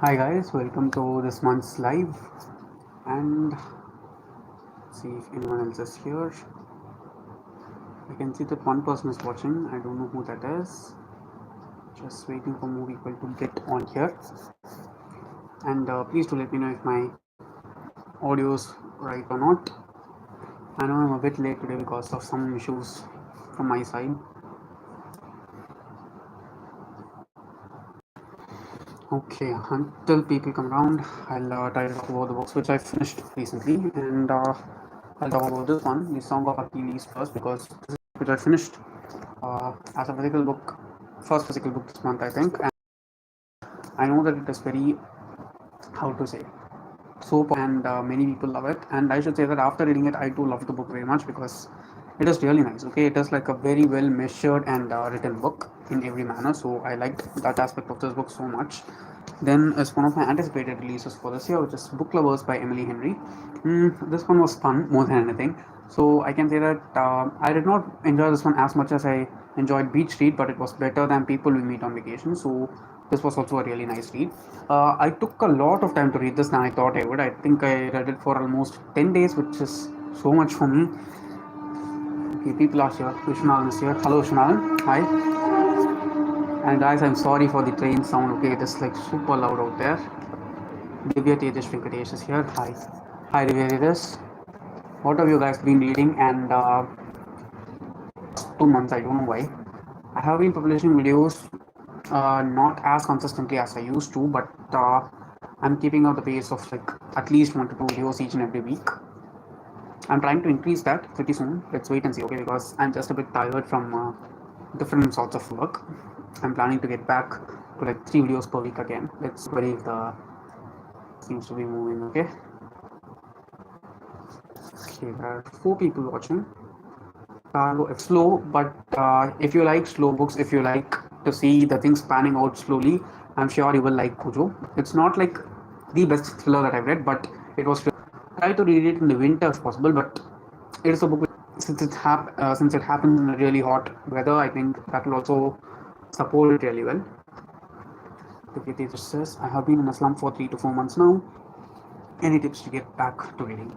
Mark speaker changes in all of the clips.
Speaker 1: Hi guys, welcome to this month's live and see if anyone else is here. I can see that one person is watching. I don't know who that is. Just waiting for more people to get on here. And please do let me know if my audio is right or not. I know I'm a bit late today because of some issues from my side. Okay, until people come around, I'll try to talk about the books which I finished recently, and I'll talk about this one, The Song of Achilles, first because this is which I finished as a physical book, first physical book this month, I think, and I know that it is very, how to say, so and many people love it, and I should say that after reading it, I too love the book very much because it is really nice. Okay, it is like a very well measured and written book in every manner, so I liked that aspect of this book so much. Then is one of my anticipated releases for this year, which is Book Lovers by Emily Henry. This one was fun more than anything. So I can say that I did not enjoy this one as much as I enjoyed Beach Read, but it was better than People We Meet on Vacation. So this was also a really nice read. I took a lot of time to read this than I thought I would. I think I read it for almost 10 days, which is so much for me. Okay, people are here. Vishnalan is here. Hello, Vishnalan. Hi. And guys, I'm sorry for the train sound. Okay, it is like super loud out there. Divya Tejas Venkatesh is here. Hi. Hi, Divya Tejas. What have you guys been reading? And 2 months, I don't know why. I have been publishing videos not as consistently as I used to, but I'm keeping up the pace of like at least 1 to 2 videos each and every week. I'm trying to increase that pretty soon. Let's wait and see, okay? Because I'm just a bit tired from different sorts of work. I'm planning to get back to like 3 videos per week again. Let's see if the seems to be moving, okay? Okay, there are 4 people watching. Carlo, it's slow, but if you like slow books, if you like to see the things panning out slowly, I'm sure you will like Kujo. It's not like the best thriller that I've read, but it was. Try to read it in the winter if possible, but it is a book since it happens in a really hot weather. I think that will also support it really well. Okay, Tejas says, I have been in a slump for 3 to 4 months now. Any tips to get back to reading?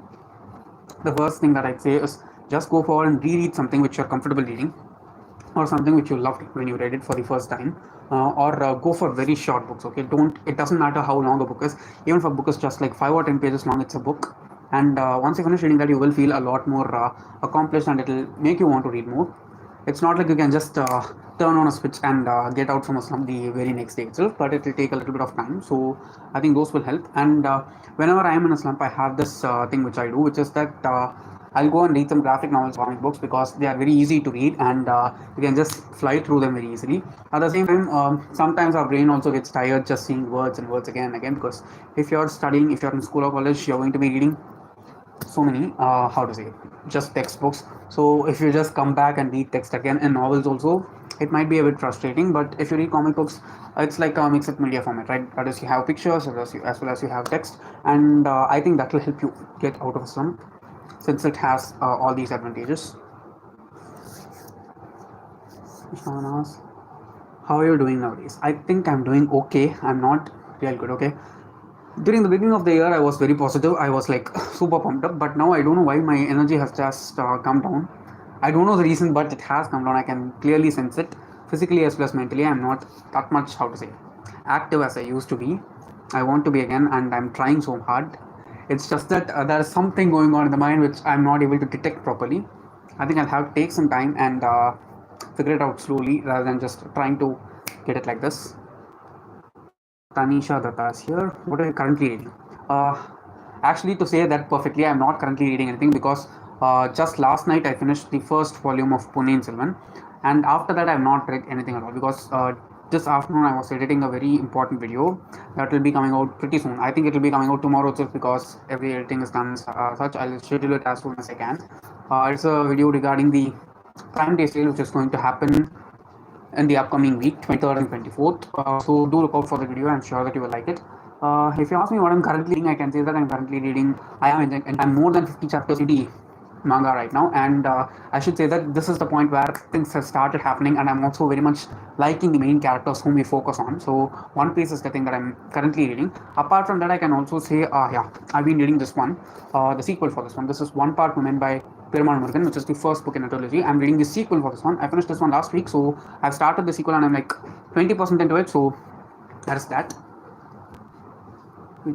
Speaker 1: The first thing that I'd say is just go forward and reread something which you're comfortable reading, or something which you loved when you read it for the first time, or go for very short books. Okay, don't, it doesn't matter how long a book is. Even if a book is just like 5 or 10 pages long, it's a book. And once you finish reading that, you will feel a lot more accomplished, and it will make you want to read more. It's not like you can just turn on a switch and get out from a slump the very next day itself, but it will take a little bit of time. So I think those will help. And whenever I am in a slump, I have this thing which I do, which is that I'll go and read some graphic novels, comic books, because they are very easy to read, and you can just fly through them very easily. At the same time, sometimes our brain also gets tired just seeing words and words again and again, because if you're studying, if you're in school or college, you're going to be reading so many how to say, just textbooks. So if you just come back and read text again, and novels also, it might be a bit frustrating. But if you read comic books, it's like a mixed media format, right? That is, you have pictures as well as you have text, and I think that will help you get out of a slump since it has all these advantages. How are you doing nowadays? I think I'm doing okay. I'm not real good, okay? During the beginning of the year, I was very positive. I was like super pumped up, but now I don't know why my energy has just come down. I don't know the reason, but it has come down. I can clearly sense it physically as well as mentally. I'm not that much, how to say, active as I used to be. I want to be again, and I'm trying so hard. It's just that there is something going on in the mind which I'm not able to detect properly. I think I'll have to take some time and figure it out slowly rather than just trying to get it like this. Tanisha Datta is here. What are you currently reading? Uh, Actually, to say that perfectly, I'm not currently reading anything because just last night I finished the first volume of Ponniyin Selvan, and after that, I've not read anything at all because this afternoon I was editing a very important video that will be coming out pretty soon. I think it will be coming out tomorrow itself because every editing is done such. I'll schedule it as soon as I can. It's a video regarding the Prime Day sale, which is going to happen in the upcoming week, 23rd and 24th. So do look out for the video. I'm sure that you will like it. If you ask me what I'm currently reading, I can say that I'm currently reading. I'm more than 50 chapters into manga right now, and I should say that this is the point where things have started happening, and I'm also very much liking the main characters whom we focus on. So One Piece is the thing that I'm currently reading. Apart from that, I can also say, yeah, I've been reading this one, the sequel for this one. This is One Part Women by Perumal Murugan, which is the first book in a trilogy. I'm reading the sequel for this one. I finished this one last week, so I've started the sequel and I'm like 20% into it. So that is that.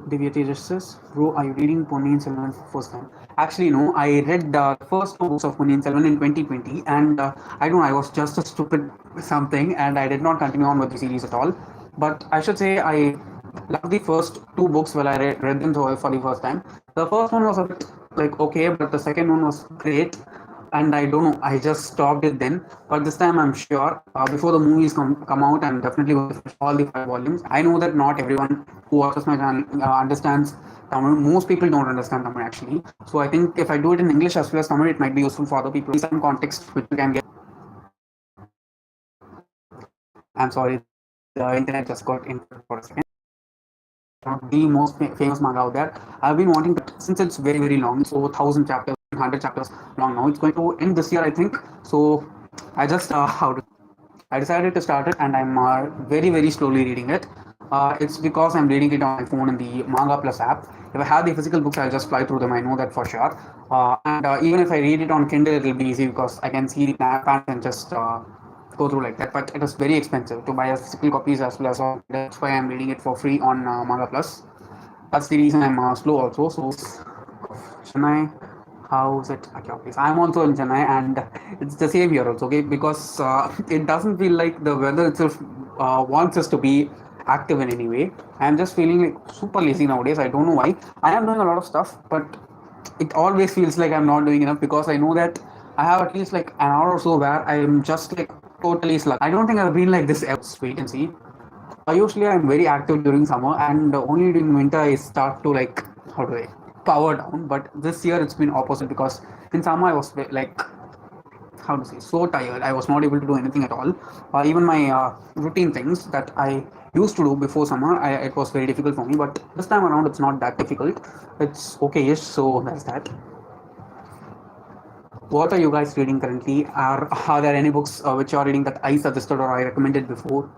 Speaker 1: Deviate just says, bro, are you reading Ponniyin Selvan for first time? Actually, no. I read the first two books of Ponniyin Selvan in 2020, and I don't know, I was just a stupid something, and I did not continue on with the series at all. But I should say I loved the first two books when I read them for the first time. The first one was a bit like okay, but the second one was great, and I don't know, I just stopped it then. But this time I'm sure before the movies come out, I'm definitely going to finish all the 5 volumes. I know that not everyone who watches my channel understands Tamil. Most people don't understand Tamil actually. So I think if I do it in English as well as Tamil, it might be useful for other people. Some context which you can get. I'm sorry, the internet just got interrupted for a second. The most famous manga out there. I've been wanting to, since it's very long, so 1,000 chapters, 100 chapters long now. It's going to end this year, I think. So I just I decided to start it, and I'm very slowly reading it. It's because I'm reading it on my phone in the Manga Plus app. If I have the physical books, I'll just fly through them. I know that for sure. And even if I read it on Kindle, it'll be easy because I can see the panels and just go through like that. But it is very expensive to buy a physical copies as well as all. That's why I'm reading it for free on Manga Plus. That's the reason I'm slow also. So Chennai, how's it at your place? I'm also in Chennai, and it's the same here also. Okay, because it doesn't feel like the weather itself wants us to be active in any way. I'm just feeling like super lazy nowadays. I don't know why. I am doing a lot of stuff, but it always feels like I'm not doing enough because I know that I have at least like an hour or so where I'm just like totally sluggish. I don't think I've been like this ever. Wait and see. Usually I'm very active during summer, and only during winter I start to like how do I power down. But this year it's been opposite because in summer I was like how to say so tired. I was not able to do anything at all. Even my routine things that I used to do before summer, it was very difficult for me. But this time around it's not that difficult. It's okay-ish. So that's that. What are you guys reading currently? Are there any books which you are reading that I suggested or I recommended before?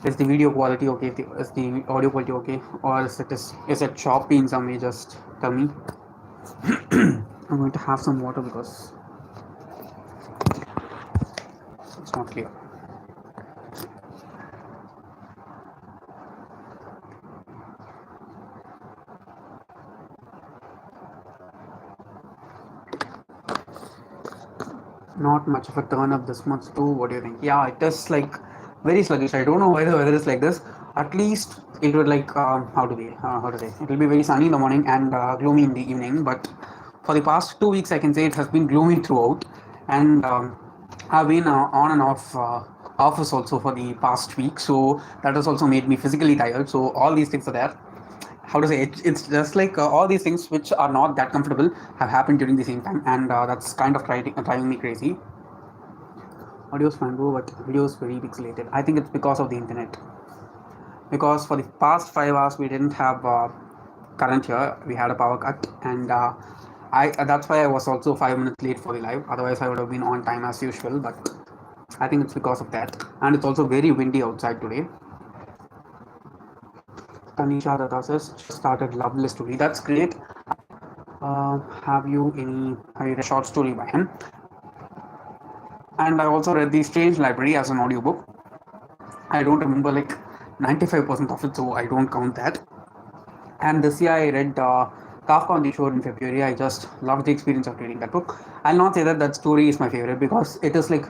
Speaker 1: Is the video quality okay? Is the audio quality okay? Or is it choppy in some way? Just tell me. I'm going to have some water because it's not clear. Not much of a turn up this month too. What do you think? Yeah, it is like very sluggish. I don't know why the weather is like this. At least it would like how to say it will be very sunny in the morning and gloomy in the evening. But for the past 2 weeks, I can say it has been gloomy throughout, and I've been on and off office also for the past week. So that has also made me physically tired. So all these things are there. How to say it, it's just like all these things which are not that comfortable have happened during the same time, and that's kind of driving me crazy. Audio's fine bro, but video is very pixelated. I think it's because of the internet, because for the past 5 hours we didn't have current here. We had a power cut, and that's why I was also 5 minutes late for the live. Otherwise I would have been on time as usual, but I think it's because of that. And it's also very windy outside today. Tanisha Datta says just started Loveless story. That's great. Have you read a short story by him? And I also read The Strange Library as an audiobook. I don't remember like 95% of it, so I don't count that. And this year I read Kafka on the Shore in February. I just loved the experience of reading that book. I'll not say that that story is my favorite because it is like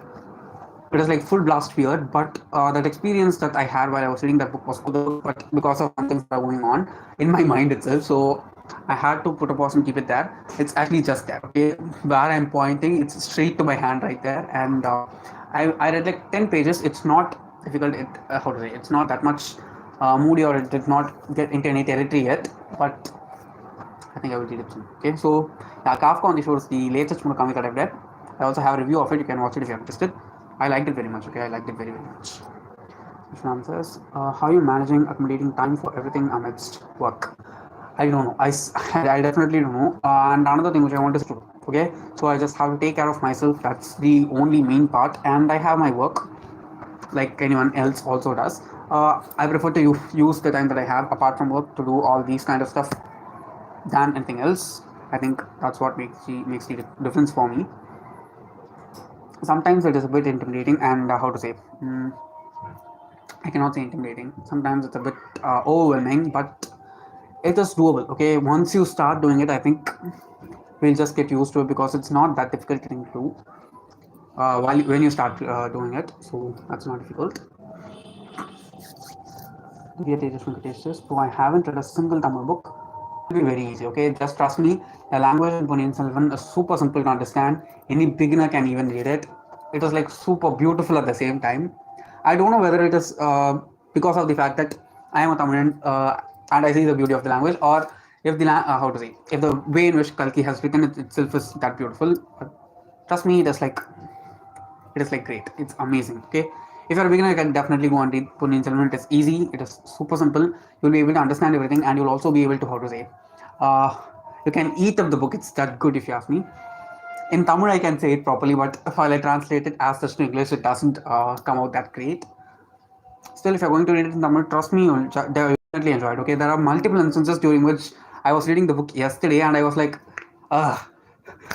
Speaker 1: full blast weird, but that experience that I had while I was reading that book was good, but because of some things that are going on in my mind itself, so I had to put a pause and keep it there. It's actually just there, okay? Where I'm pointing, it's straight to my hand right there, and I read like 10 pages. It's not difficult. How to say? It's not that much moody, or it did not get into any territory yet, but I think I will read it soon. Okay, so yeah, Kafka on the Shore is the latest Murakami that I've read. I also have a review of it. You can watch it if you're interested. I liked it very much. Okay, I liked it very much. Vishwan says, how are you managing accommodating time for everything amidst work? I don't know. I definitely don't know. And another thing which I want to say, Okay, so I just have to take care of myself. That's the only main part, and I have my work like anyone else also does. I prefer to use the time that I have apart from work to do all these kind of stuff than anything else. I think that's what makes the difference for me. Sometimes it is a bit intimidating, and how to say, I cannot say intimidating. Sometimes it's a bit overwhelming, but it is doable. Okay, once you start doing it, I think we'll just get used to it because it's not that difficult thing to do while when you start doing it. So that's not difficult. Divya Tejas Venkatesh says, so I haven't read a single Tamil book. It will be very easy, okay? Just trust me. The language in Ponniyin Selvan is super simple to understand. Any beginner can even read it. It is like super beautiful at the same time. I don't know whether it is because of the fact that I am a Tamilian and I see the beauty of the language, or if the how to say, if the way in which Kalki has written it itself is that beautiful. But trust me, it is like great. It's amazing. Okay. If you're a beginner, you can definitely go and read Punniyin Selvan. It is easy. It is super simple. You'll be able to understand everything, and you'll also be able to how to say. Uh, you can eat up the book. It's that good, if you ask me. In Tamil, I can say it properly, but while I translate it as such to English, it doesn't come out that great. Still, if you're going to read it in Tamil, trust me, you'll definitely enjoy it. Okay, there are multiple instances during which I was reading the book yesterday, and I was like, ah.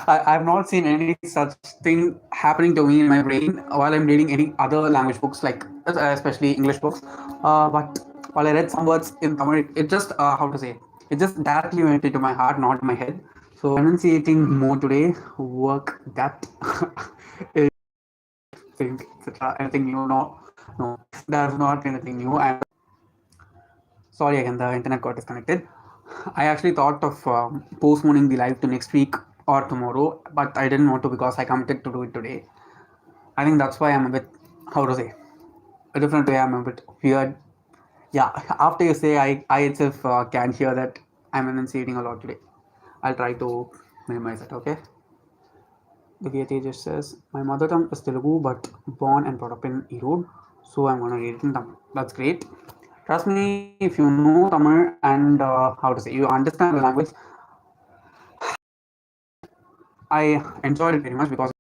Speaker 1: I've not seen any such thing happening to me in my brain while I'm reading any other language books, like especially English books. But while I read some words in Tamil, it just how to say, it just directly went into my heart, not my head. So enunciating more today, work that think etc. Anything new? No, no, there's not anything new. I'm sorry again, the internet got disconnected. I actually thought of postponing the live to next week or tomorrow, but I didn't want to because I committed to do it today. I think that's why I'm a bit, how to say, a different way. I'm a bit weird. Yeah, after you say, I itself can hear that I'm enunciating a lot today. I'll try to minimize it, okay? Divya Tejas says, my mother tongue is Telugu, but born and brought up in Erode, so I'm gonna read it in Tamil. That's great. Trust me, if you know Tamil and how to say, you understand the language, I enjoyed it very much because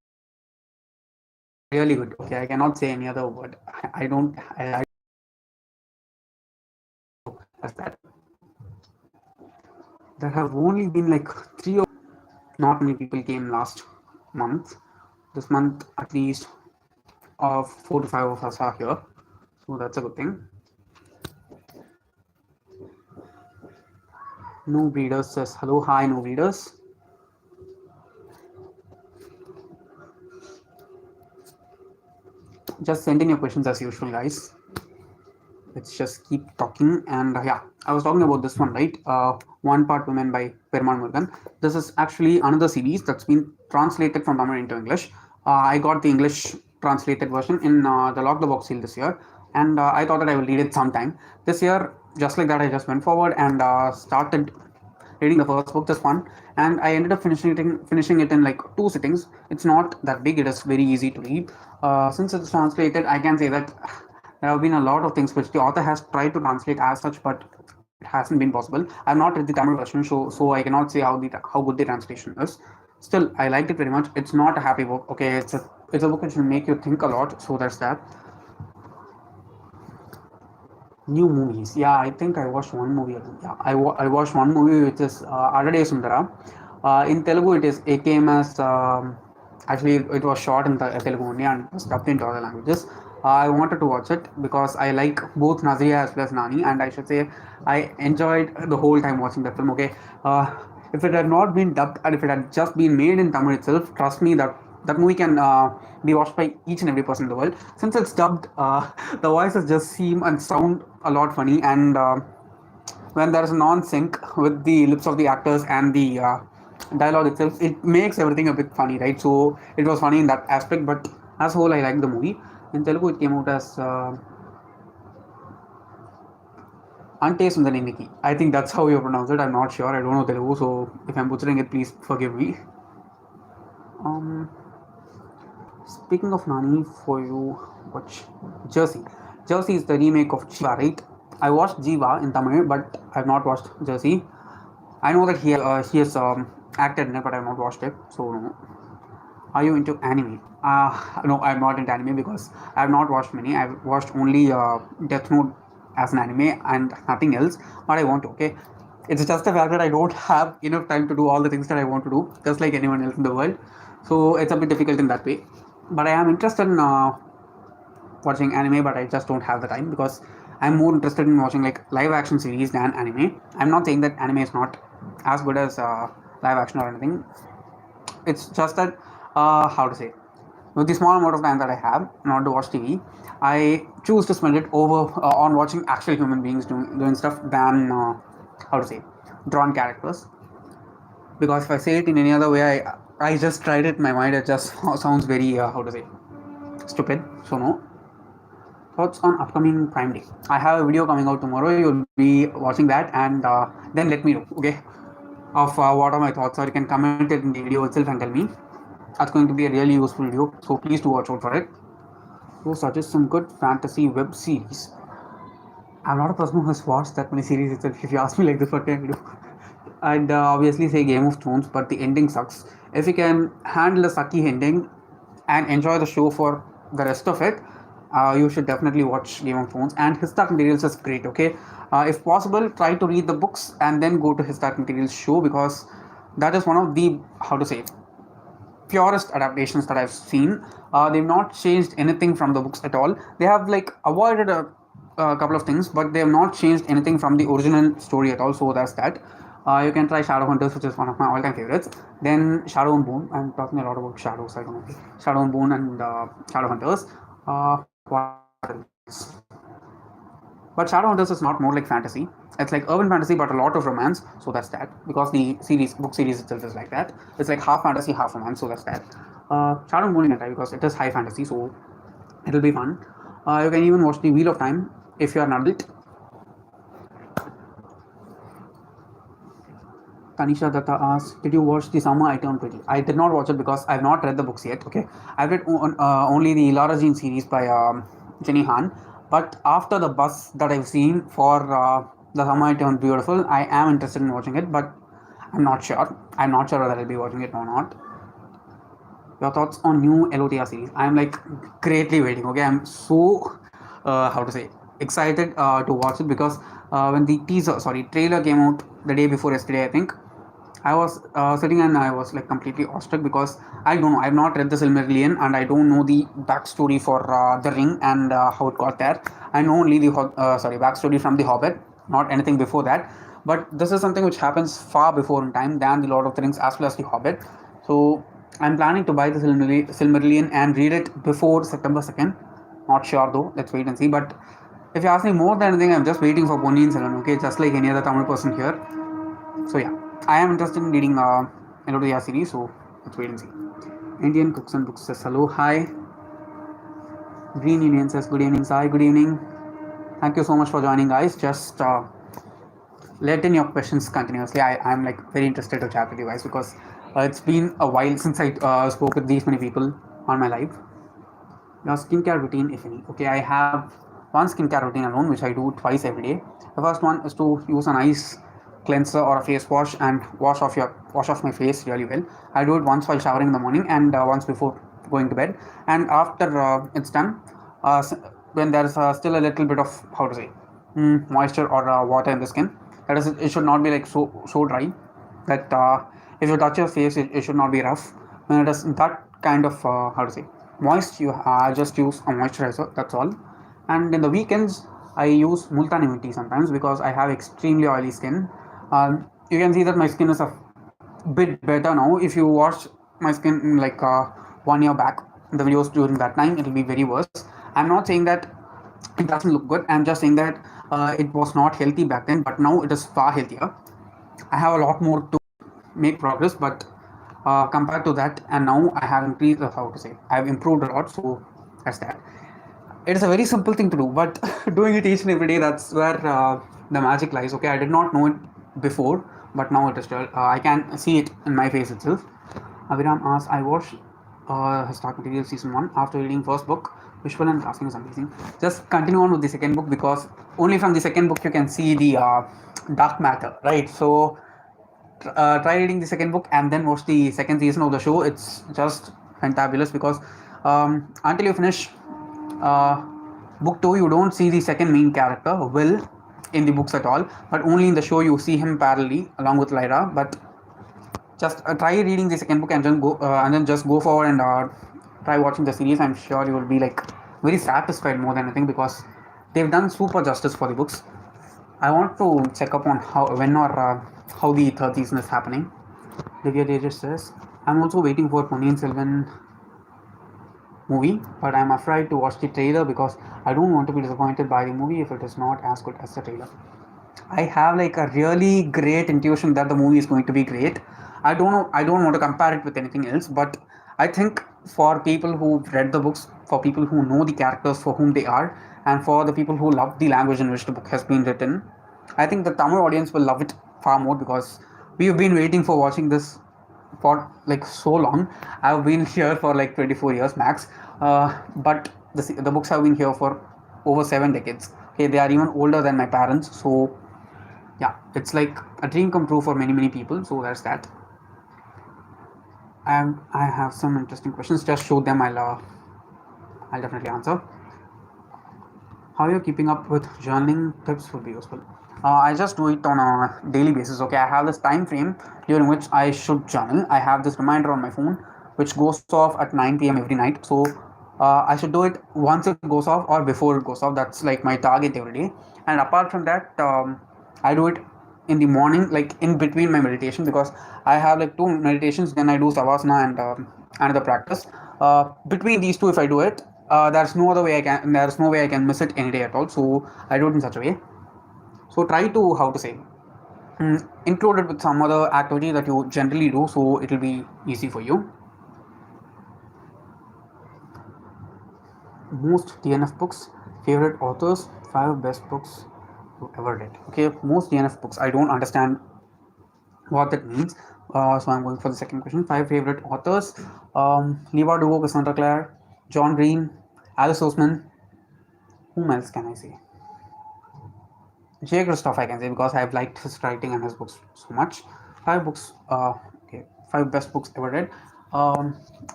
Speaker 1: really good. Okay, I cannot say any other word. I don't. I as that. There have only been like three. Or not many people came last month. This month, at least, of 4 to 5 of us are here, so that's a good thing. No breeders says hello, hi, no breeders. Just send in your questions as usual, guys. Let's just keep talking. And yeah, I was talking about this one, right? One Part Women by Perumal Murugan. This is actually another series that's been translated from Tamil into English. I got the English translated version in the Lock the Box sale this year, and I thought that I will read it sometime this year. Just like that, I just went forward and started reading the first book just fun, and I ended up finishing it in like 2 sittings. It's not that big. It is very easy to read. Since it's translated, I can say that there have been a lot of things which the author has tried to translate as such, but it hasn't been possible. I've not read the Tamil version, so I cannot say how good the translation is. Still, I liked it very much. It's not a happy book. Okay, it's a book which will make you think a lot. So that's that. New movies. Yeah, I think I watched one movie. Yeah, I watched one movie which is Adade Sundara. In Telugu, it is it came as actually it was shot in the Telugu only and was dubbed into other languages. I wanted to watch it because I like both Nazria as well as Nani, and I should say I enjoyed the whole time watching the film. Okay, if it had not been dubbed and if it had just been made in Tamil itself, trust me that movie can be watched by each and every person in the world. Since it's dubbed, the voices just seem and sound a lot funny, and when there is a non-sync with the lips of the actors and the dialogue itself, it makes everything a bit funny, right? So it was funny in that aspect, but as a whole, I liked the movie. In Telugu, it came out as Ante Sundariniki. I think that's how you pronounce it. I'm not sure. I don't know Telugu, so if I'm butchering it, please forgive me. Um, Speaking of Nani, for you, watch Jersey. Jersey is the remake of Jiva, right? I watched Jiva in Tamil, but I've not watched Jersey. I know that he is acted in it, but I've not watched it. So no. Are you into anime? No, I'm not into anime because I've not watched many. I've watched only Death Note as an anime and nothing else. But I want to. Okay, it's just the fact that I don't have enough time to do all the things that I want to do, just like anyone else in the world. So it's a bit difficult in that way. But I am interested in watching anime, but I just don't have the time because I'm more interested in watching like live action series than anime. I'm not saying that anime is not as good as live action or anything. It's just that how to say, with the small amount of time that I have not to watch TV, I choose to spend it over on watching actual human beings doing stuff than how to say, drawn characters. Because if I say it in any other way, I just tried it in my mind. It just sounds very how to say, stupid. So no. Thoughts on upcoming Prime Day? I have a video coming out tomorrow. You'll be watching that, and then let me know, okay, of what are my thoughts, or you can comment it in the video itself and tell me. That's going to be a really useful video, so please do watch out for it. So suggest some good fantasy web series. I'm not a person who has watched that many series itself. If you ask me like this, what can I do? I'd obviously say Game of Thrones, but the ending sucks. If you can handle a sucky ending and enjoy the show for the rest of it, you should definitely watch Game of Thrones. And His Dark Materials is great, okay? If possible, try to read the books and then go to His Dark Materials show because that is one of the, how to say, purest adaptations that I've seen. They've not changed anything from the books at all. They have like avoided a couple of things, but they have not changed anything from the original story at all. So that's that. You can try Shadowhunters, which is one of my all-time favorites. Then Shadow and Bone. I'm talking a lot about shadows. I don't know. Shadow and Bone and Shadowhunters. What else? But Shadowhunters is not more like fantasy. It's like urban fantasy, but a lot of romance. So that's that. Because the book series itself is like that. It's like half fantasy, half romance. So that's that. Shadow and Bone because it is high fantasy, so it'll be fun. You can even watch the Wheel of Time if you are an adult. Tanisha Datta asks, "Did you watch the Summer I Turned Pretty?" I did not watch it because I've not read the books yet. Okay, I've read only the Lara Jean series by Jenny Han. But after the buzz that I've seen for the Summer I Turned Beautiful, I am interested in watching it. But I'm not sure. I'm not sure whether I'll be watching it or not. Your thoughts on new LOTR series? I'm like greatly waiting. Okay, I'm so how to say, excited to watch it because when the trailer came out the day before yesterday, I think I was sitting and I was like completely awestruck because I don't know. I've not read the Silmarillion and I don't know the backstory for the Ring and how it got there. I know only the backstory from the Hobbit, not anything before that. But this is something which happens far before in time than the Lord of the Rings as well as the Hobbit. So I'm planning to buy the Silmarillion and read it before September 2nd. Not sure though. Let's wait and see. But if you ask me more than anything, I'm just waiting for Ponniyin Selvan. Okay, just like any other Tamil person here. So yeah, I am interested in reading LOTR series. So let's wait and see. Indian Cooks and Books says hello, hi. Green Union says good evening, Sai. Good evening. Thank you so much for joining, guys. Just let in your questions continuously. I'm like very interested to chat with you guys because it's been a while since I spoke with these many people on my live. Your skincare routine, if any. Okay, I have one skincare routine alone, which I do twice every day. The first one is to use a nice cleanser or a face wash and wash off my face really well. I do it once while showering in the morning and once before going to bed. And after it's done, when there is still a little bit of how to say moisture or water in the skin, that is, it should not be like so dry that if you touch your face, it should not be rough. When it is that kind of how to say moist, you just use a moisturizer. That's all. And in the weekends, I use multani mitti sometimes because I have extremely oily skin. You can see that my skin is a bit better now. If you watch my skin like 1 year back, the videos during that time, it'll be very worse. I'm not saying that it doesn't look good. I'm just saying that it was not healthy back then, but now it is far healthier. I have a lot more to make progress, but compared to that, and now I have increased, how to say, I've improved a lot. So that's that. It is a very simple thing to do, but doing it each and every day, that's where the magic lies. Okay, I did not know it before, but now it is still, I can see it in my face itself. Aviram asks, I watched His Dark Materials season 1 after reading first book. Visual and casting is amazing. Just continue on with the second book because only from the second book you can see the dark matter, right? So try reading the second book and then watch the second season of the show. It's just fantabulous because until you finish uh, book 2, you don't see the second main character Will in the books at all, but only in the show you see him parallelly along with Lyra. But just try reading the second book and then go and then just go forward and try watching the series. I'm sure you will be like very satisfied more than anything because they've done super justice for the books. I want to check up on how when or how the third season is happening. Divya Tejas says, I'm also waiting for Ponniyin Selvan movie, but I'm afraid to watch the trailer because I don't want to be disappointed by the movie if it is not as good as the trailer. I have like a really great intuition that the movie is going to be great. I don't know. I don't want to compare it with anything else, but I think for people who've read the books, for people who know the characters for whom they are, and for the people who love the language in which the book has been written, I think the Tamil audience will love it far more because we've been waiting for watching this for like so long. I've been here for like 24 years max, but the books have been here for over 7 decades. Okay, they are even older than my parents, so yeah, it's like a dream come true for many people. So that's that. I have some interesting questions. Just show them. I'll definitely answer. How you're keeping up with journaling tips would be useful. I just do it on a daily basis. Okay, I have this time frame during which I should journal. I have this reminder on my phone which goes off at 9 p.m. every night. So I should do it once it goes off or before it goes off. That's like my target every day. And apart from that, I do it in the morning, like in between my meditation, because I have like two meditations. Then I do savasana and another practice. Between these two, if I do it, there's no other way I can. There's no way I can miss it any day at all. So I do it in such a way. So try to how to say include it with some other activity that you generally do, so it will be easy for you. Most DNF books, favorite authors, 5 best books you ever read. Okay, most DNF books. I don't understand what that means. So I'm going for the second question. 5 favorite authors: Lewa Dugo, Cassandra Clare, John Green, Alice Oseman. Whom else can I say? J. Christoph, I can say because I've liked his writing and his books so much. 5 books. Okay, 5 best books ever read.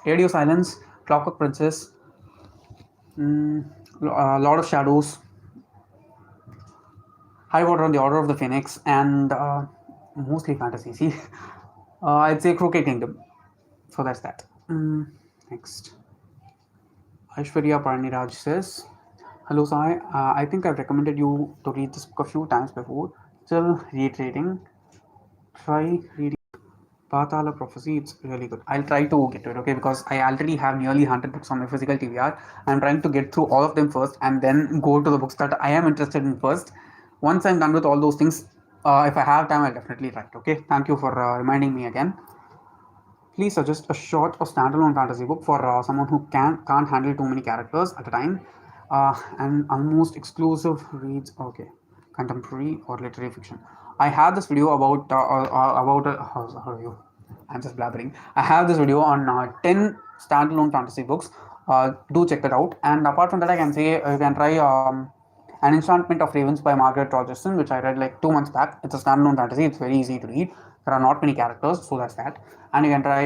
Speaker 1: Radio Silence, Clockwork Princess, Lord of Shadows, High Water on the Order of the Phoenix, and mostly fantasy. See, I'd say Crooked Kingdom. So that's that. Next, Aishwarya Paraniraj says, "Hello, Sai. I think I've recommended you to read this book a few times before. Still reiterating. Try reading Pathala Prophecy. It's really good. I'll try to get to it, okay? Because I already have nearly 100 books on my physical TBR. I'm trying to get through all of them first and then go to the books that I am interested in first. Once I'm done with all those things, if I have time, I'll definitely write, okay? Thank you for reminding me again. Please suggest a short or standalone fantasy book for someone who can't handle too many characters at a time, and almost exclusive reads. Okay, contemporary or literary fiction. I have this video about how are you? I'm just blabbering. I have this video on 10 standalone fantasy books. Do check that out. And apart from that, I can say you can try An Enchantment of Ravens by Margaret Rogerson, which I read like 2 months back. It's a standalone fantasy. It's very easy to read. There are not many characters, so that's that. And you can try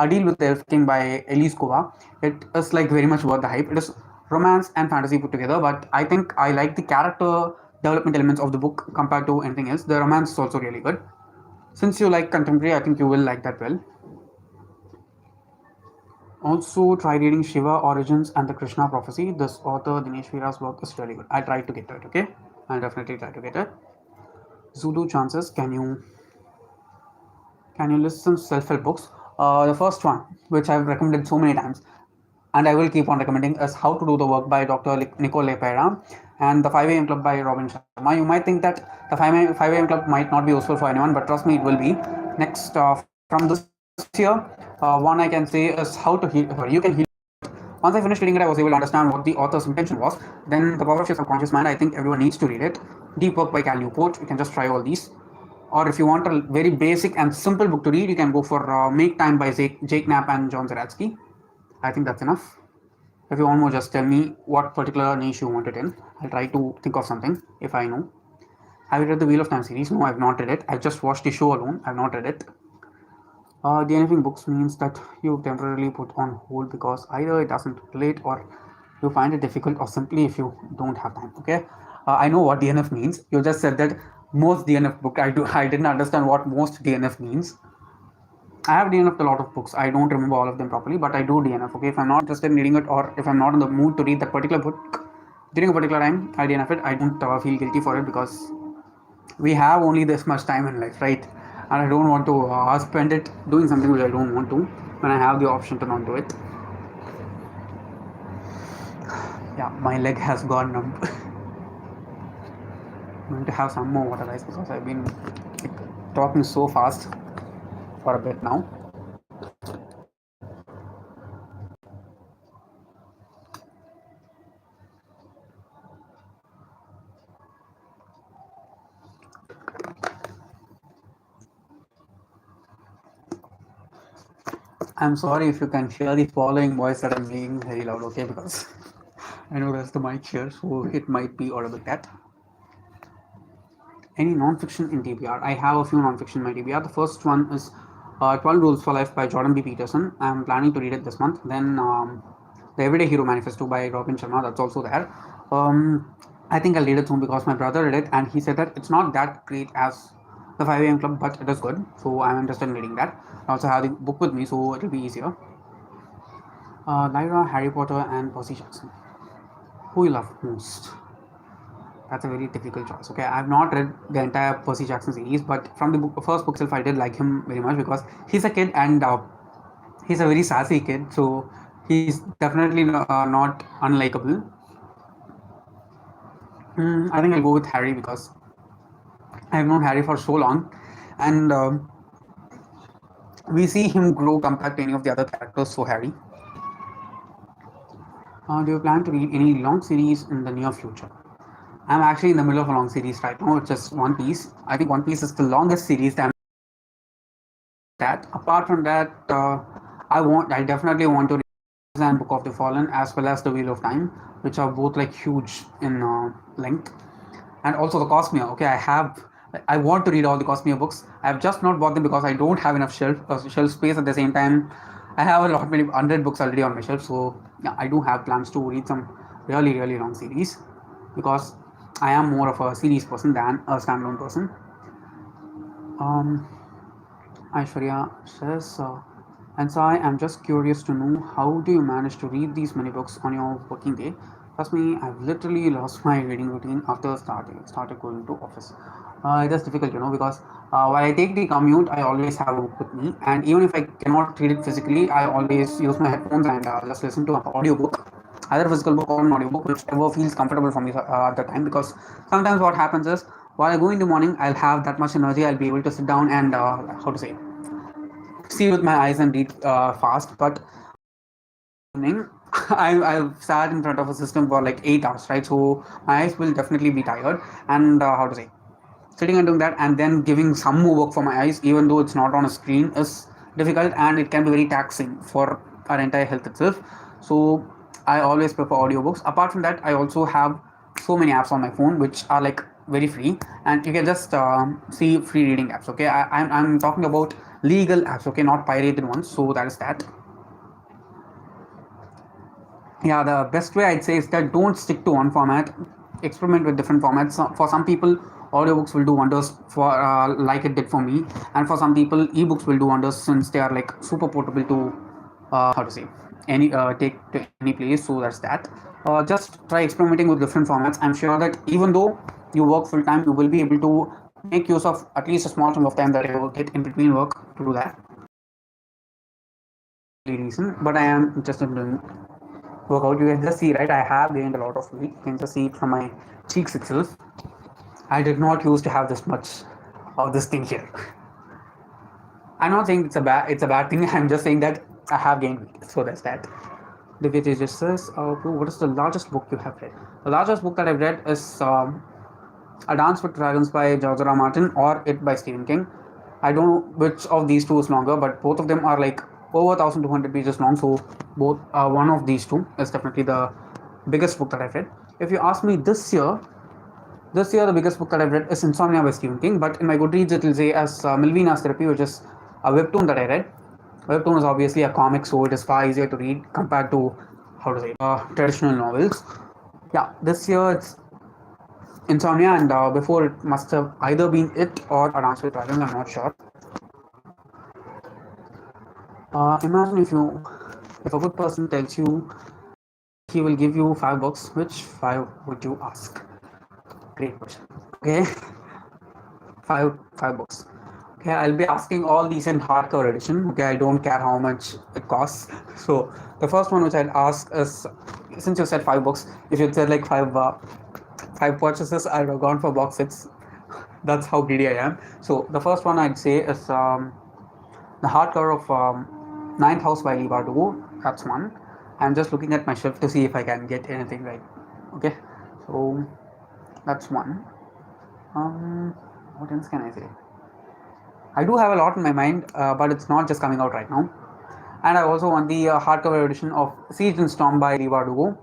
Speaker 1: A Deal with the Elf King by Elise Kova. It is like very much worth the hype. It is romance and fantasy put together, but I think I like the character development elements of the book compared to anything else. The romance is also really good. Since you like contemporary, I think you will like that well. Also, try reading Shiva Origins and the Krishna Prophecy. This author Dinesh Veera's work is really good. I tried to get to it, okay? I'll definitely try to get it. Zulu Chances, can you list some self-help books? The first one, which I've recommended so many times, and I will keep on recommending, is How to Do the Work by Dr. Nicole Pera and The 5 AM Club by Robin Sharma. You might think that the 5 AM Club might not be useful for anyone, but trust me, it will be. Next, from this year, one I can say is How to Heal. You can heal. Once I finished reading it, I was able to understand what the author's intention was. Then The Power of Your Subconscious Mind, I think everyone needs to read it. Deep Work by Cal Newport. You can just try all these. Or if you want a very basic and simple book to read, you can go for Make Time by Jake Knapp and John Zeratsky. I think that's enough. If you want more, just tell me what particular niche you want it in. I'll try to think of something if I know. Have you read the Wheel of Time series? No, I've not read it. I've just watched the show alone. I've not read it. DNFing books means that you temporarily put on hold because either it doesn't relate or you find it difficult or simply if you don't have time. Okay, I know what DNF means. You just said that most DNF book. I didn't understand what most DNF means. I have DNF'd a lot of books. I don't remember all of them properly, but I do DNF. Okay, if I'm not interested in reading it or if I'm not in the mood to read that particular book during a particular time, I DNF it. I don't feel guilty for it because we have only this much time in life, right? And I don't want to spend it doing something which I don't want to when I have the option to not do it. Yeah, my leg has gone numb. I'm going to have some more water, guys, because I've been like, talking so fast for a bit now. I'm sorry if you can hear the following voice that I'm making very loud, okay? Because I know there's the mic here, so it might be audible that. Any non-fiction in TBR? I have a few non-fiction in my TBR. The first one is 12 Rules for Life by Jordan B. Peterson. I'm planning to read it this month. Then The Everyday Hero Manifesto by Robin Sharma, that's also there. I think I'll read it soon because my brother read it and he said that it's not that great as the 5 a.m. Club, but it is good. So I'm interested in reading that. I also have the book with me, so it'll be easier. Lyra, Harry Potter, and Percy Jackson. Who you love most? That's a very difficult choice. Okay, I've not read the entire Percy Jackson series, but from the first book itself, I did like him very much because he's a kid and he's a very sassy kid, so he's definitely not unlikable. I think I'll go with Harry because I've known Harry for so long, and we see him grow compared to any of the other characters. So Harry. Do you plan to read any long series in the near future? I'm actually in the middle of a long series right now. It's just One Piece. I think One Piece is the longest series that. Apart from that, I definitely want to read and Book of the Fallen as well as the Wheel of Time, which are both like huge in length, and also the Cosmere. Okay, I want to read all the Cosmere books. I have just not bought them because I don't have enough shelf space. At the same time, I have a lot many 100 books already on my shelf, so yeah, I do have plans to read some really long series because I am more of a series person than a standalone person. Um, Aishwarya says, and so I am just curious to know how do you manage to read these many books on your working day? Trust me, I've literally lost my reading routine after started going to office. It is difficult, because while I take the commute, I always have a book with me, and even if I cannot read it physically, I always use my headphones and just listen to an audiobook, either physical book or an audiobook, whichever feels comfortable for me at the time. Because sometimes what happens is while I go in the morning, I'll have that much energy, I'll be able to sit down and how to say see with my eyes and read fast. But evening, I've sat in front of a system for like 8 hours, right? So my eyes will definitely be tired. And how to say, sitting and doing that and then giving some more work for my eyes, even though it's not on a screen, is difficult and it can be very taxing for our entire health itself. So I always prefer audiobooks. Apart from that, I also have so many apps on my phone which are like very free, and you can just see free reading apps. Okay, I'm talking about legal apps. Okay, not pirated ones. So that is that. Yeah, the best way I'd say is that don't stick to one format. Experiment with different formats. For some people, audiobooks will do wonders for like it did for me, and for some people, ebooks will do wonders since they are like super portable to how to say any take to any place. So that's that. Just try experimenting with different formats. I'm sure that even though you work full time, you will be able to make use of at least a small chunk of time that you get in between work to do that. Reason, but I am interested in doing workout. You can just see, right? I have gained a lot of weight. You can just see it from my cheeks itself. I did not used to have this much of this thing here. I'm not saying it's a bad thing. I'm just saying that I have gained weight. So that's that. Divya just says, what is the largest book you have read? The largest book that I've read is A Dance with Dragons by George R. R. Martin or It by Stephen King. I don't know which of these two is longer, but both of them are like over 1,200 pages long. So both one of these two is definitely the biggest book that I've read. If you ask me this year, This year, the biggest book that I've read is Insomnia by Stephen King, but in my Goodreads, it will say as Milvina's Therapy, which is a webtoon that I read. Webtoon is obviously a comic, so it is far easier to read compared to, how to say, traditional novels. Yeah, this year it's Insomnia, and before it must have either been it or A Dance with Dragons, I'm not sure. Imagine if a good person tells you he will give you $5, which five would you ask? Great question. Okay, five books. Okay, I'll be asking all these in hardcover edition. Okay, I don't care how much it costs. So the first one which I'll ask is, since you said $5, if you said like five purchases, I'd have gone for box sets. That's how greedy I am. So the first one I'd say is the hardcover of Ninth House by Leigh Bardugo. That's one. I'm just looking at my shelf to see if I can get anything right. Okay, so that's one. What else can I say? I do have a lot in my mind, but it's not just coming out right now. And I also want the hardcover edition of Siege and Storm by Leigh Bardugo.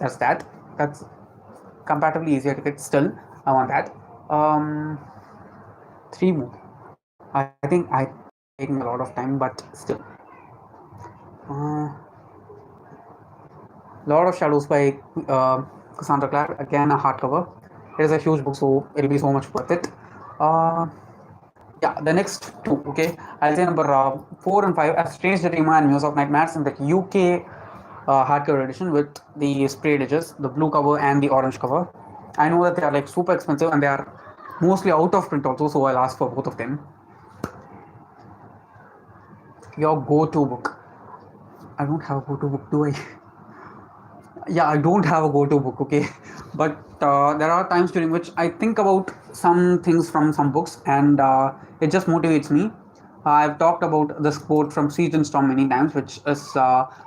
Speaker 1: That's that. That's comparatively easier to get still. I want that. Three more. I think I'm taking a lot of time, but still. Lord of Shadows by Cassandra Clare. Again, a hardcover. It is a huge book, so it'll be so much worth it. Yeah, the next two, okay. I'll say number 4 and 5, A Strange Dreamer and Muse of Nightmares in the UK hardcover edition with the sprayed edges, the blue cover and the orange cover. I know that they are like super expensive and they are mostly out of print also, so I'll ask for both of them. Your go-to book. I don't have a go-to book, do I? Yeah, I don't have a go-to book, okay. But there are times during which I think about some things from some books, and it just motivates me. I've talked about this quote from Siege and Storm many times, which is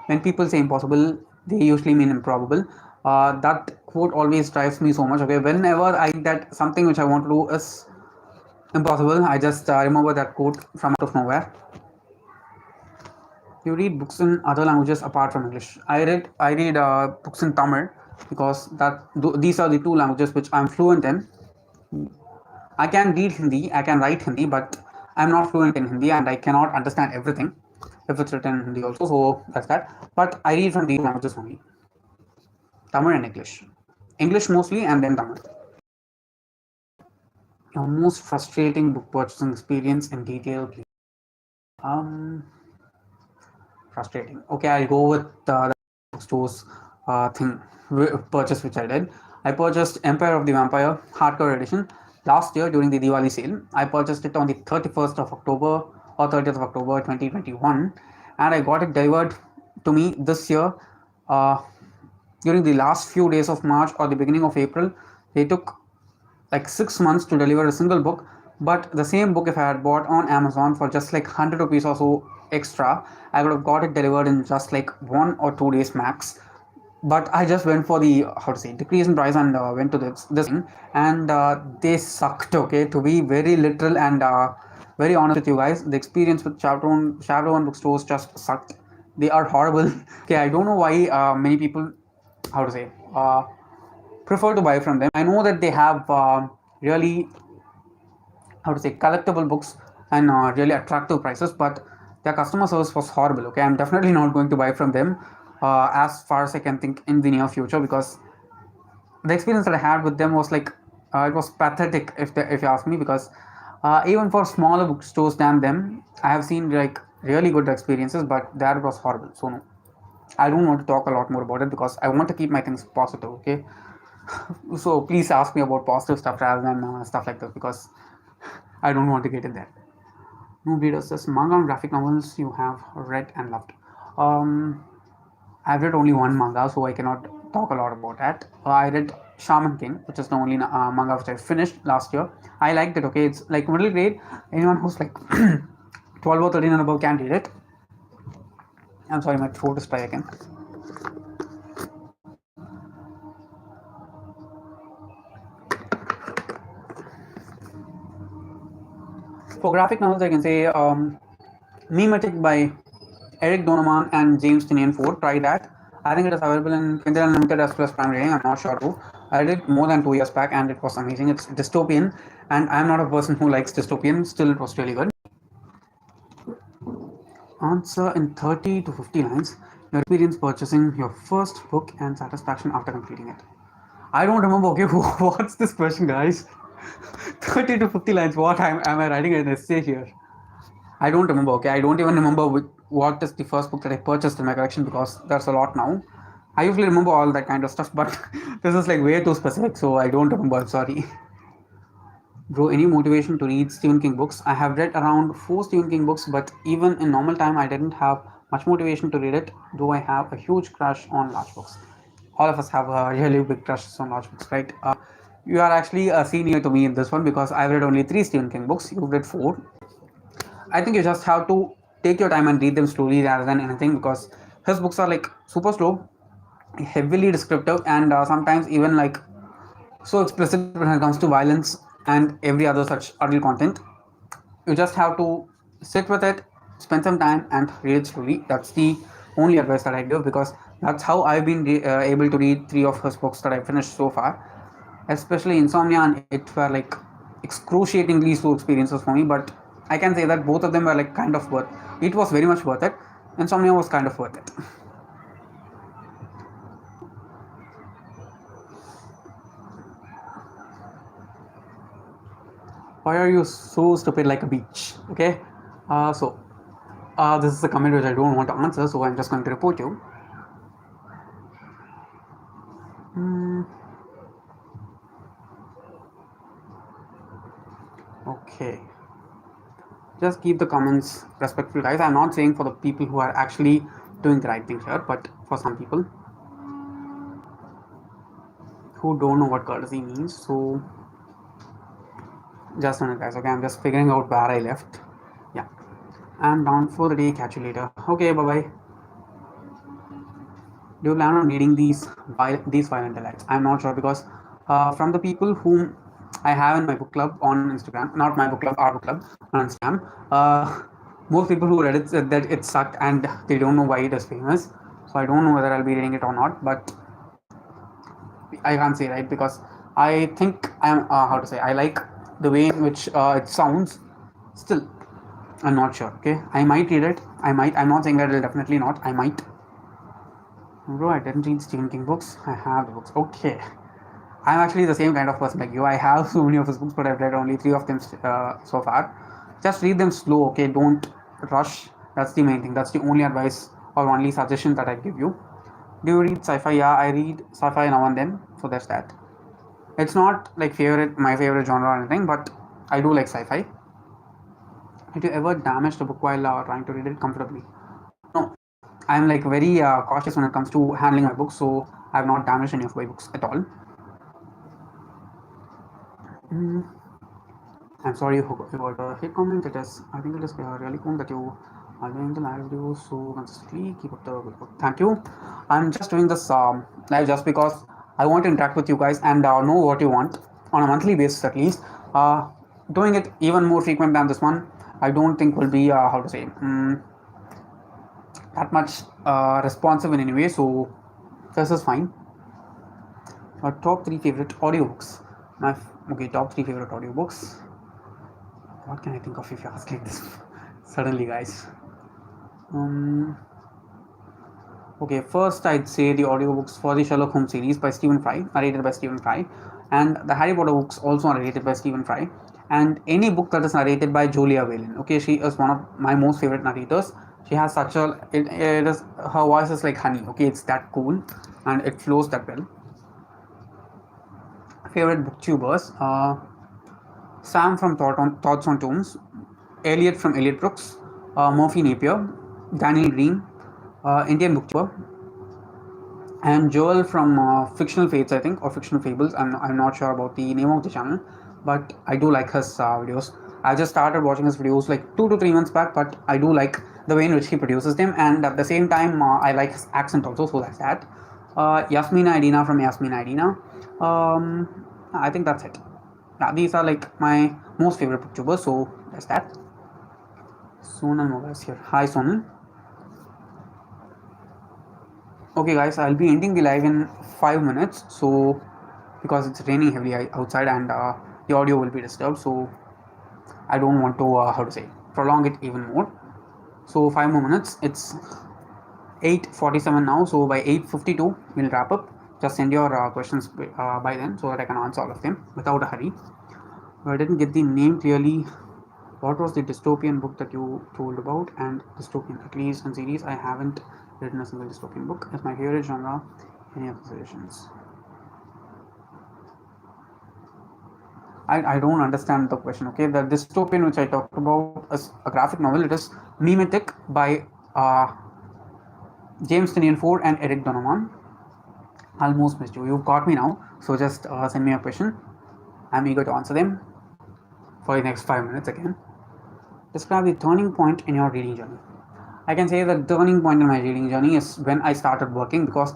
Speaker 1: when people say impossible, they usually mean improbable. That quote always drives me so much. Okay, whenever I that something which I want to do is impossible, I just remember that quote from out of nowhere. You read books in other languages apart from English. I read books in Tamil because these are the two languages which I'm fluent in. I can read Hindi, I can write Hindi, but I'm not fluent in Hindi and I cannot understand everything if it's written in Hindi also. So that's that. But I read from these languages only, Tamil and English. English mostly, and then Tamil. Your most frustrating book purchasing experience in detail, please. Frustrating. Okay, I'll go with the bookstores purchase which I did. I purchased Empire of the Vampire hardcover edition last year during the Diwali sale. I purchased it on the 31st of October or 30th of October 2021, and I got it delivered to me this year during the last few days of March or the beginning of April. They took like 6 months to deliver a single book, but the same book, if I had bought on Amazon for just like 100 rupees or so extra, I would have got it delivered in just like 1 or 2 days max. But I just went for the, how to say, decrease in price, and went to this thing, and they sucked. Okay, to be very literal and very honest with you guys, the experience with Chaperone bookstores just sucked. They are horrible. Okay, I don't know why many people, how to say, prefer to buy from them. I know that they have really, how to say, collectible books and really attractive prices, but their customer service was horrible. Okay, I'm definitely not going to buy from them as far as I can think in the near future, because the experience that I had with them was like it was pathetic, if you ask me, because even for smaller bookstores than them, I have seen like really good experiences, but that was horrible. So no, I don't want to talk a lot more about it because I want to keep my things positive. Okay, so please ask me about positive stuff rather than stuff like this, because I don't want to get in there. Nobody does this. Manga and graphic novels you have read and loved. I've read only one manga, so I cannot talk a lot about that. I read Shaman King, which is the only manga which I finished last year. I liked it. Okay, it's like middle grade. Anyone who's like 12 or 13 and above can read it. I'm sorry, my throat is dry again. For graphic novels, I can say Mimetic by Eric Donovan and James Tynion Ford. Try that. I think it is available in Kindle Unlimited as well as Prime Reading. I'm not sure too. I did it more than 2 years back, and it was amazing. It's dystopian, and I'm not a person who likes dystopian. Still, it was really good. Answer in 30 to 50 lines your experience purchasing your first book and satisfaction after completing it. I don't remember. Okay, what's this question, guys? 30 to 50 lines. What am I writing an essay here? I don't remember. Okay, I don't even remember what is the first book that I purchased in my collection because there's a lot now. I usually remember all that kind of stuff, but this is like way too specific, so I don't remember. I'm sorry. Bro, any motivation to read Stephen King books? I have read around 4 Stephen King books, but even in normal time, I didn't have much motivation to read it, though I have a huge crush on large books. All of us have a really big crush on large books, right? You are actually a senior to me in this one because I've read only 3 Stephen King books. You've read 4. I think you just have to take your time and read them slowly rather than anything because his books are like super slow, heavily descriptive, and sometimes even like so explicit when it comes to violence and every other such adult content. You just have to sit with it, spend some time, and read it slowly. That's the only advice that I give because that's how I've been able to read 3 of his books that I finished so far. Especially Insomnia and It were like excruciatingly slow experiences for me, but I can say that both of them were like kind of worth. It was very much worth it. Insomnia was kind of worth it. Why are you so stupid like a beach? Okay, so this is a comment which I don't want to answer, so I'm just going to report you. Hmm. Okay, just keep the comments respectful, guys. I'm not saying for the people who are actually doing the right thing here, but for some people who don't know what courtesy means. So just a minute, guys. Okay, I'm just figuring out where I left. Yeah, I'm down for the day. Catch you later. Okay, bye bye. Do you plan on reading these violent delights? I'm not sure because from the people whom I have in my book club on Instagram, not my book club, our book club on Instagram, most people who read it said that it sucked and they don't know why it is famous. So I don't know whether I'll be reading it or not, but I can't say right because I think I'm how to say I like the way in which it sounds. Still, I'm not sure. Okay, I might read it. I might. I'm not saying that I'll definitely not. I might. Bro, I didn't read Stephen King books. I have the books. Okay. I'm actually the same kind of person like you. I have so many of his books, but I've read only 3 of them so far. Just read them slow, okay? Don't rush. That's the main thing. That's the only advice or only suggestion that I give you. Do you read sci-fi? Yeah, I read sci-fi now and then. So that's that. It's not like my favorite genre or anything, but I do like sci-fi. Have you ever damaged a book while trying to read it comfortably? No, I'm like very cautious when it comes to handling my books, so I have not damaged any of my books at all. Mm, I'm sorry you got a hate comment. I think it is really cool that you are doing the live videos so consistently. Keep up the good work. Thank you. I'm just doing this live just because I want to interact with you guys and know what you want on a monthly basis at least. Doing it even more frequent than this one, I don't think will be how to say that much responsive in any way. So this is fine. Top 3 favorite audiobooks. Okay, top 3 favorite audiobooks. What can I think of if you ask like this? Suddenly, guys. Um, okay, first I'd say the audiobooks for the Sherlock Holmes series by Stephen Fry, narrated by Stephen Fry, and the Harry Potter books also narrated by Stephen Fry, and any book that is narrated by Julia Whelan. Okay, she is one of my most favorite narrators. She has such a it is her voice is like honey. Okay, it's that cool, and it flows that well. Favorite booktubers. Sam from Thoughts on Tombs, Elliot from Elliot Brooks, Murphy Napier, Daniel Green, Indian booktuber, and Joel from Fictional Fates, I think, or Fictional Fables. I'm not sure about the name of the channel, but I do like his videos. I just started watching his videos like 2 to 3 months back, but I do like the way in which he produces them, and at the same time, I like his accent also, so that's that. Yasmina Idina from Yasmina Idina. I think that's it. Yeah, these are like my most favorite booktubers, so that's that. Sonal Mogas here. Hi Sonal. Okay guys, I'll be ending the live in 5 minutes, so because it's raining heavily outside, and the audio will be disturbed. So I don't want to how to say prolong it even more. So 5 more minutes. It's 8:47 now. So by 8:52 we'll wrap up. Just send your questions by then so that I can answer all of them without a hurry. I didn't get the name clearly. What was the dystopian book that you told about? And dystopian, at least in series, I haven't written a single dystopian book. It's my favorite genre. Any other suggestions? I don't understand the question. Okay, the dystopian which I talked about is a graphic novel. It is Mimetic by James Tynion Ford and Eric Donovan. Almost missed you. You've got me now. So just send me a question. I'm eager to answer them for the next 5 minutes again. Describe the turning point in your reading journey. I can say the turning point in my reading journey is when I started working, because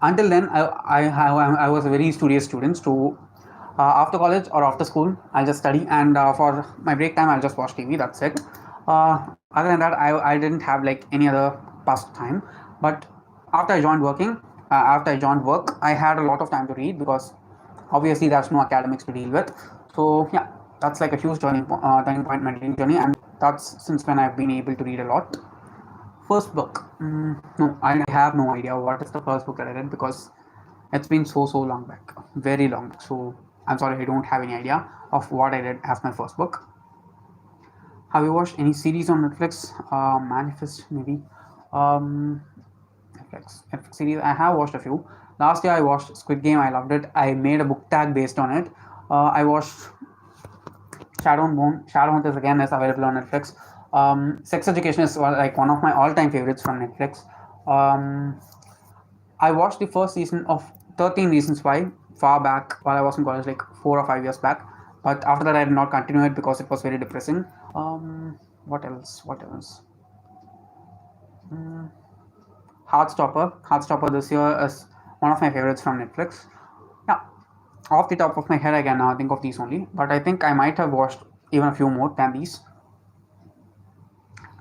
Speaker 1: until then I was a very studious student. So after college or after school, I'll just study, and for my break time, I'll just watch TV. That's it. Other than that, I didn't have like any other pastime. But after I joined working, after I joined work, I had a lot of time to read, because obviously there's no academics to deal with. So yeah, that's like a huge turning point in my reading journey, and that's since when I've been able to read a lot. First book, no, I have no idea what is the first book that I read, because it's been so long back, very long back. So I'm sorry, I don't have any idea of what I read as my first book. Have you watched any series on Netflix? Manifest maybe. Netflix series. I have watched a few. Last year I watched Squid Game. I loved it. I made a book tag based on it. I watched Shadow and Bone. Shadow is again is available on Netflix. Sex Education is like one of my all-time favorites from Netflix. I watched the first season of 13 Reasons Why far back while I was in college, like 4 or 5 years back. But after that, I did not continue it because it was very depressing. What else? What else? Heartstopper. Heartstopper this year is one of my favorites from Netflix. Yeah, off the top of my head, I can think of these only. But I think I might have watched even a few more than these.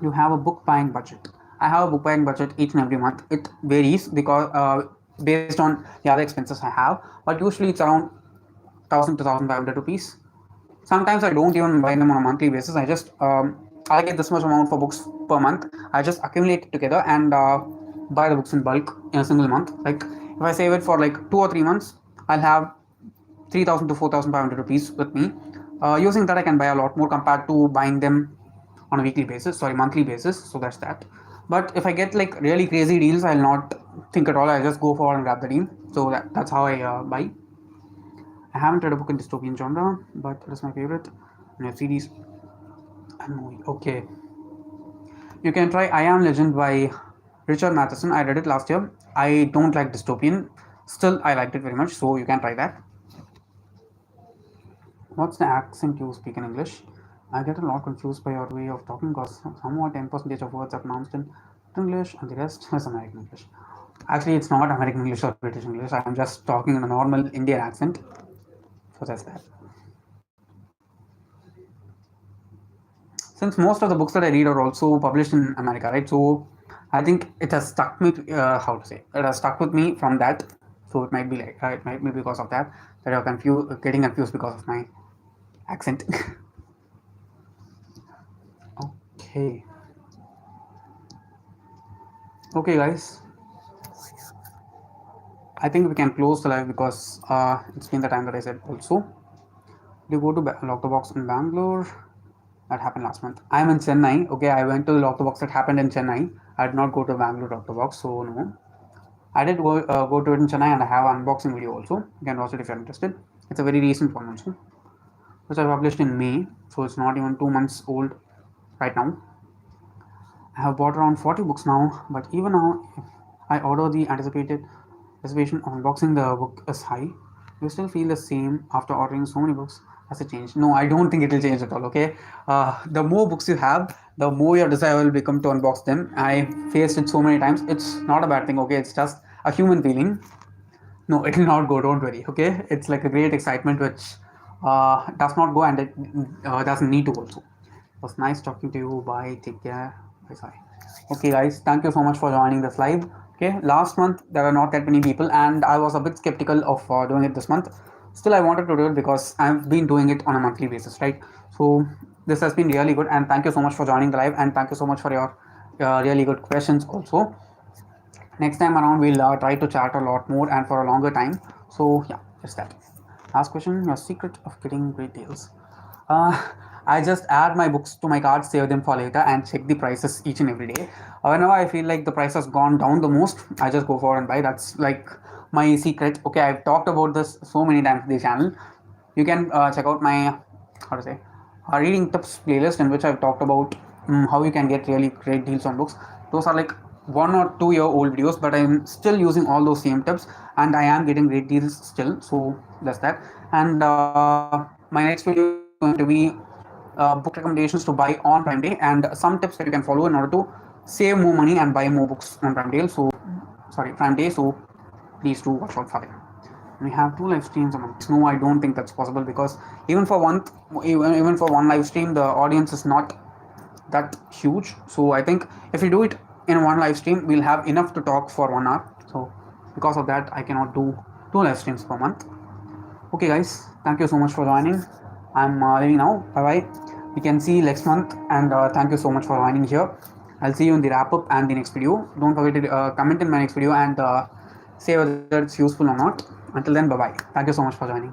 Speaker 1: You have a book buying budget. I have a book buying budget each and every month. It varies because based on the other expenses I have, but usually it's around 1,000 to 1,500 rupees. Sometimes I don't even buy them on a monthly basis. I just allocate this much amount for books per month. I just accumulate it together and buy the books in bulk in a single month. Like if I save it for like 2 or 3 months, I'll have 3,000 to 4,500 rupees with me. Using that, I can buy a lot more compared to buying them on a weekly basis, sorry, monthly basis. So that's that. But if I get like really crazy deals, I'll not think at all. I just go for and grab the deal. So that's how I buy. I haven't read a book in dystopian genre, but it is my favorite. And a series and movie. Okay, you can try I Am Legend by Richard Matheson. I read it last year. I don't like dystopian. Still, I liked it very much. So you can try that. What's the accent you speak in English? I get a lot confused by your way of talking, because somewhat 10% of words are pronounced in English and the rest is American English. Actually, it's not American English or British English. I'm just talking in a normal Indian accent. So that's that. Since most of the books that I read are also published in America, right? So I think it has stuck me. How to say? It has stuck with me from that. So it might be like it might be because of that you're confused, getting confused because of my accent. Okay. Okay, guys. I think we can close the live because it's been the time that I said also. You go to Lock the Box in Bangalore. That happened last month. I'm in Chennai. Okay, I went to the Lock the Box that happened in Chennai. I did not go to Bangalore Lock the Box, so no. I did go to it in Chennai, and I have an unboxing video also. You can watch it if you're interested. It's a very recent one also, which I published in May, so it's not even 2 months old right now. I have bought around 40 books now, but even now, if I order the anticipated reservation of unboxing the book is high. You still feel the same after ordering so many books? Has it changed? No, I don't think it will change at all. Okay, the more books you have, the more your desire will become to unbox them. I faced it so many times. It's not a bad thing. Okay, it's just a human feeling. No, it will not go. Don't worry. Okay, it's like a great excitement which does not go, and it doesn't need to also. It was nice talking to you. Bye. Take care. Bye. Bye. Okay, guys. Thank you so much for joining this live. Okay, last month there were not that many people, and I was a bit skeptical of doing it this month. still I wanted to do it because I've been doing it on a monthly basis, right? So this has been really good, and thank you so much for joining the live, and thank you so much for your really good questions also. Next time around, we'll try to chat a lot more and for a longer time. So yeah, just that. Last question: your secret of getting great deals? Uh, I just add my books to my cart, save them for later, and check the prices each and every day. Whenever I feel like the price has gone down the most, I just go forward and buy. That's like my secret. Okay, I've talked about this so many times on the channel. You can check out my, how to say, reading tips playlist, in which I've talked about how you can get really great deals on books. Those are like 1 or 2 year old videos, but I'm still using all those same tips, and I am getting great deals still. So that's that. And my next video is going to be book recommendations to buy on Prime Day, and some tips that you can follow in order to save more money and buy more books on Prime Day. So sorry, Prime Day. So please do watch out for them. We have 2 live streams a month. No, I don't think that's possible, because even for one, even for one live stream, the audience is not that huge. So I think if we do it in one live stream, we'll have enough to talk for 1 hour. So because of that, I cannot do 2 live streams per month. Okay, guys, thank you so much for joining. I'm leaving now. Bye bye. We can see next month, and thank you so much for joining here. I'll see you in the wrap up and the next video. Don't forget to comment in my next video and say whether it's useful or not. Until then, bye bye. Thank you so much for joining.